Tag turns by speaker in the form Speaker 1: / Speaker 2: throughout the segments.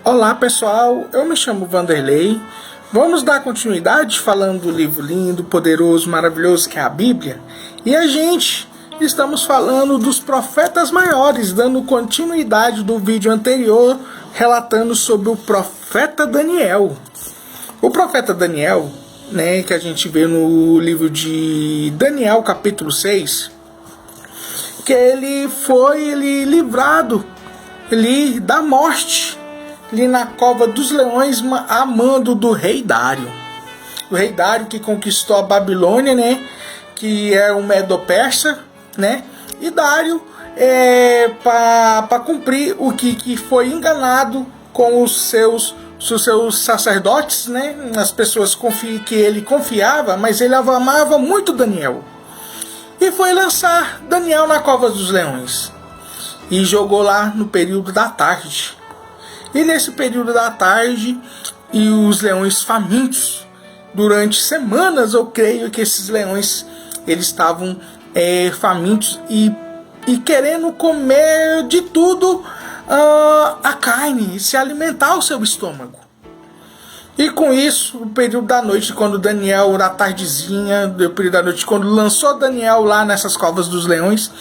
Speaker 1: Olá pessoal, eu me chamo Vanderlei. Vamos dar continuidade falando do livro lindo, poderoso, maravilhoso que é a Bíblia. E estamos falando dos profetas maiores, dando continuidade do vídeo anterior, relatando sobre o profeta Daniel. O profeta Daniel, que a gente vê no livro de Daniel, capítulo 6, que ele foi livrado da morte, ali na cova dos leões, a mando do rei Dário. O rei Dário que conquistou a Babilônia, que é o Medo-Persa, e Dário, para cumprir o que foi enganado com os seus sacerdotes, as pessoas que ele confiava, mas ele amava muito Daniel. E foi lançar Daniel na cova dos leões. E jogou lá no período da tarde. E nesse período da tarde, e os leões famintos, durante semanas, eu creio que esses leões eles estavam famintos e querendo comer de tudo a carne, se alimentar o seu estômago. E com isso, no período da noite, quando Daniel, na tardezinha, no período da noite, quando lançou Daniel lá nessas covas dos leões,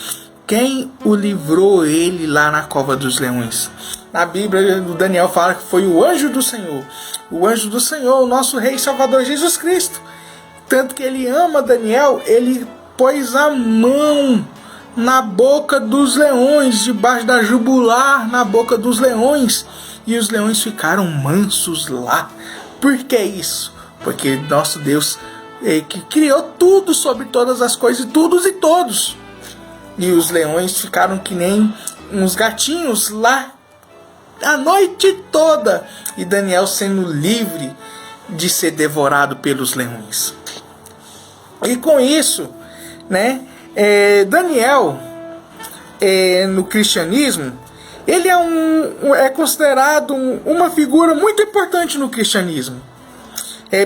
Speaker 1: quem o livrou ele lá na cova dos leões? Na Bíblia, o Daniel fala que foi o anjo do Senhor. O anjo do Senhor, o nosso Rei Salvador Jesus Cristo. Tanto que ele ama Daniel, ele pôs a mão na boca dos leões, debaixo da jugular, na boca dos leões. E os leões ficaram mansos lá. Por que isso? Porque nosso Deus que criou tudo sobre todas as coisas, tudo e todos. E os leões ficaram que nem uns gatinhos lá a noite toda. E Daniel sendo livre de ser devorado pelos leões. E com isso, Daniel, no cristianismo, ele é considerado uma figura muito importante no cristianismo.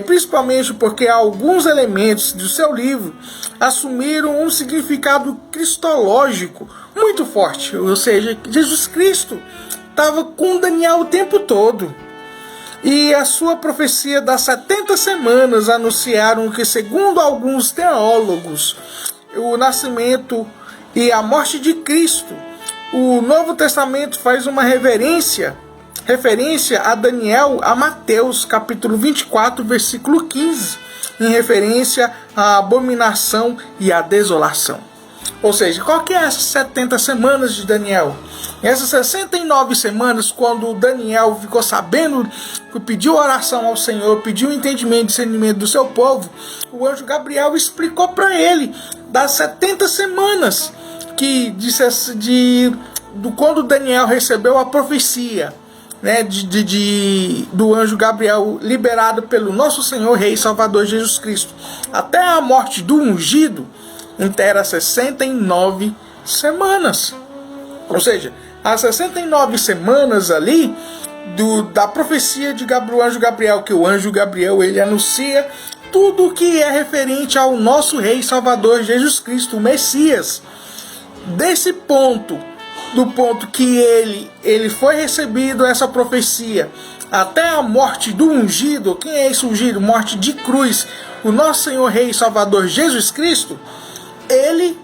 Speaker 1: Principalmente porque alguns elementos do seu livro assumiram um significado cristológico muito forte. Ou seja, Jesus Cristo estava com Daniel o tempo todo. E a sua profecia das 70 semanas anunciaram que, segundo alguns teólogos, o nascimento e a morte de Cristo. O Novo Testamento faz uma referência a Daniel, a Mateus, capítulo 24, versículo 15, em referência à abominação e à desolação. Ou seja, qual que é essas 70 semanas de Daniel? Essas 69 semanas, quando Daniel ficou sabendo, pediu oração ao Senhor, pediu entendimento e discernimento do seu povo, o anjo Gabriel explicou para ele das 70 semanas quando Daniel recebeu a profecia, do anjo Gabriel, liberado pelo nosso Senhor Rei Salvador Jesus Cristo, até a morte do ungido, inteira 69 semanas. Ou seja, as 69 semanas ali da profecia de anjo Gabriel, que o anjo Gabriel ele anuncia tudo o que é referente ao nosso Rei Salvador Jesus Cristo, o Messias. Desse ponto, do ponto que ele foi recebido essa profecia, até a morte do ungido. Quem é esse ungido? Morte de cruz. O nosso Senhor Rei Salvador Jesus Cristo, ele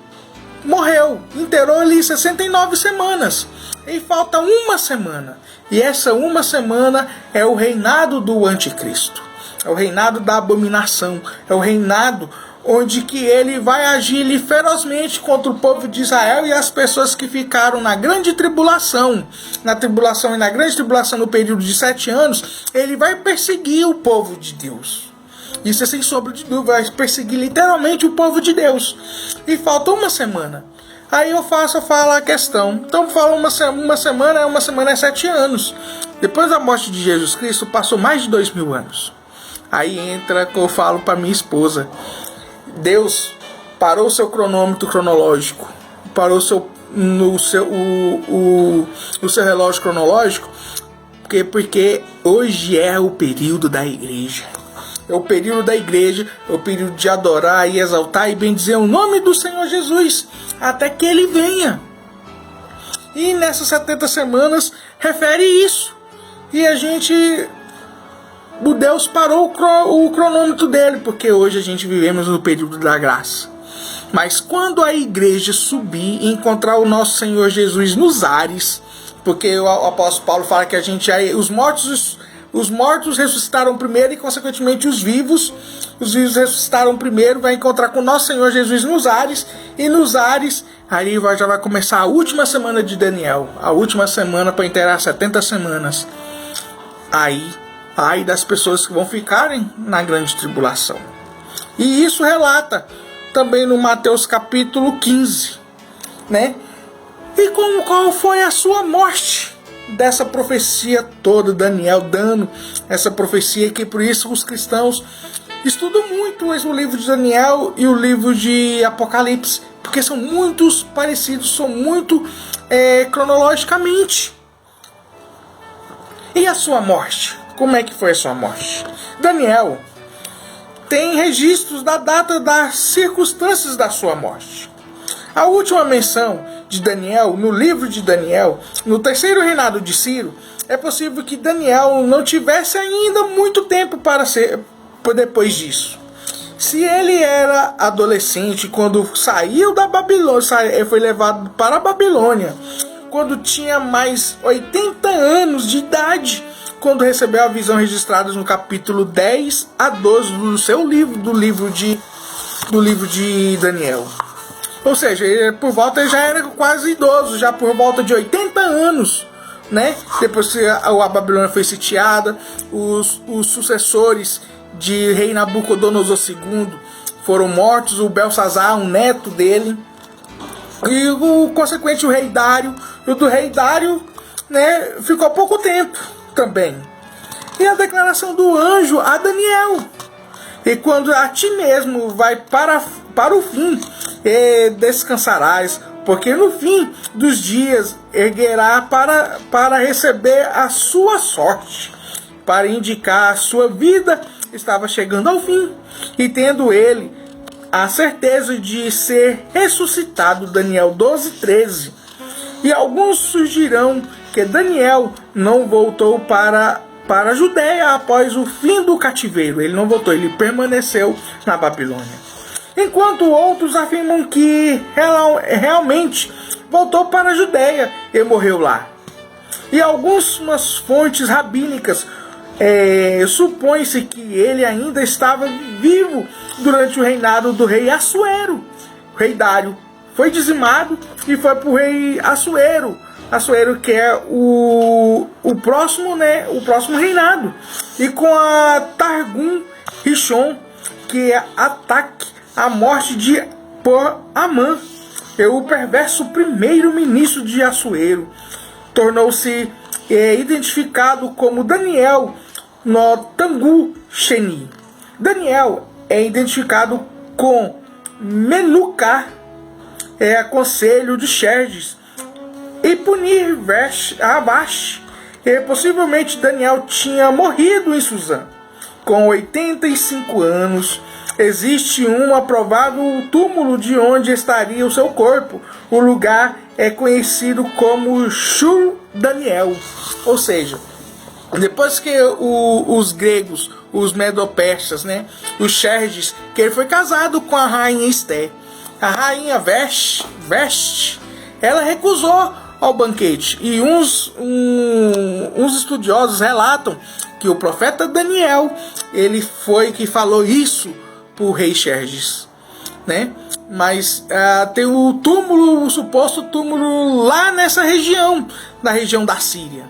Speaker 1: morreu, inteirou ali 69 semanas. E falta uma semana. E essa uma semana é o reinado do anticristo. É o reinado da abominação. É o reinado onde que ele vai agir ferozmente contra o povo de Israel e as pessoas que ficaram na grande tribulação. Na tribulação e na grande tribulação, no período de 7 anos, ele vai perseguir o povo de Deus. Isso é sem sombra de dúvida, vai perseguir literalmente o povo de Deus. E falta uma semana. Aí eu falo a questão. Então fala uma semana é 7 anos. Depois da morte de Jesus Cristo, passou mais de 2000 anos. Aí entra que eu falo para minha esposa. Deus parou o seu cronômetro cronológico, parou o seu relógio cronológico, porque hoje é o período da igreja. É o período da igreja, é o período de adorar e exaltar e bendizer o nome do Senhor Jesus, até que Ele venha. E nessas 70 semanas refere isso. e a gente... O Deus parou o cronômetro dele, porque hoje a gente vivemos no período da graça. Mas quando a igreja subir e encontrar o nosso Senhor Jesus nos ares, porque o apóstolo Paulo fala que os mortos ressuscitaram primeiro e consequentemente os vivos ressuscitaram primeiro, vai encontrar com o nosso Senhor Jesus nos ares, e nos ares aí já vai começar a última semana de Daniel, a última semana para inteirar 70 semanas. Aí das pessoas que vão ficarem na grande tribulação. E isso relata também no Mateus capítulo 15, né? E qual foi a sua morte dessa profecia toda, Daniel dando essa profecia, que por isso os cristãos estudam muito o livro de Daniel e o livro de Apocalipse, porque são muito parecidos, são muito cronologicamente. E a sua morte? Como é que foi a sua morte? Daniel tem registros da data das circunstâncias da sua morte. A última menção de Daniel, no livro de Daniel, no terceiro reinado de Ciro, é possível que Daniel não tivesse ainda muito tempo para ser depois disso. Se ele era adolescente quando saiu da Babilônia, foi levado para a Babilônia, quando tinha mais 80 anos de idade, quando recebeu a visão registrada no capítulo 10 a 12 do seu livro, do livro de Daniel. Ou seja, ele já era quase idoso, já por volta de 80 anos, né? Depois que a Babilônia foi sitiada, os sucessores de rei Nabucodonosor II foram mortos, o Belsazar, um neto dele, e consequente o rei Dário. E o do rei Dário, né, ficou pouco tempo também. E a declaração do anjo a Daniel: e quando a ti mesmo vai para o fim, descansarás, porque no fim dos dias erguerá para receber a sua sorte, para indicar a sua vida estava chegando ao fim, e tendo ele a certeza de ser ressuscitado. Daniel 12:13. E alguns surgirão que Daniel não voltou para a Judéia após o fim do cativeiro. Ele não voltou, ele permaneceu na Babilônia. Enquanto outros afirmam que realmente voltou para a Judéia e morreu lá. E algumas fontes rabínicas supõe-se que ele ainda estava vivo durante o reinado do rei Assuero. O rei Dário foi dizimado e foi para o rei Assuero. Assuero, que é o próximo, né, o próximo reinado. E com a Targum Rishon, que é ataque à morte por Amã, o perverso primeiro-ministro de Assuero, tornou-se identificado como Daniel no Tangu Sheni. Daniel é identificado com Menucar, conselho de Xerxes, e punir Abash. Possivelmente Daniel tinha morrido em Suzã com 85 anos. Existe um provável túmulo de onde estaria o seu corpo. O lugar é conhecido como Shur Daniel. Ou seja, depois que os gregos, os medo-persas, né, os Xerxes, que ele foi casado com a rainha Esté, a rainha Veste, ela recusou ao banquete. E uns estudiosos relatam que o profeta Daniel, ele foi que falou isso para o rei Xerxes, né? Mas tem o suposto túmulo lá nessa região, na região da Síria.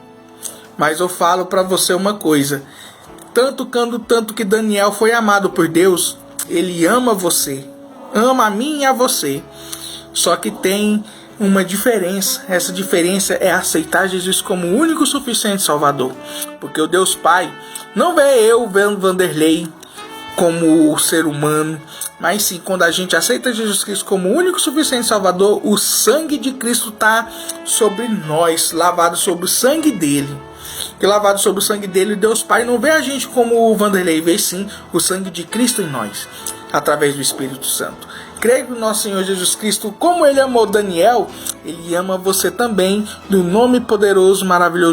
Speaker 1: Mas eu falo para você uma coisa: tanto que Daniel foi amado por Deus, ele ama você, ama a mim e a você. Só que tem uma diferença. Essa diferença é aceitar Jesus como o único suficiente Salvador. Porque o Deus Pai não vê eu, Vanderlei, como o ser humano, mas sim, quando a gente aceita Jesus Cristo como o único suficiente Salvador, o sangue de Cristo está sobre nós, lavado sobre o sangue dele. Que lavado sobre o sangue dele, Deus Pai não vê a gente como o Vanderlei, vê sim o sangue de Cristo em nós, através do Espírito Santo. Creio no nosso Senhor Jesus Cristo, como ele amou Daniel, ele ama você também, no nome poderoso, maravilhoso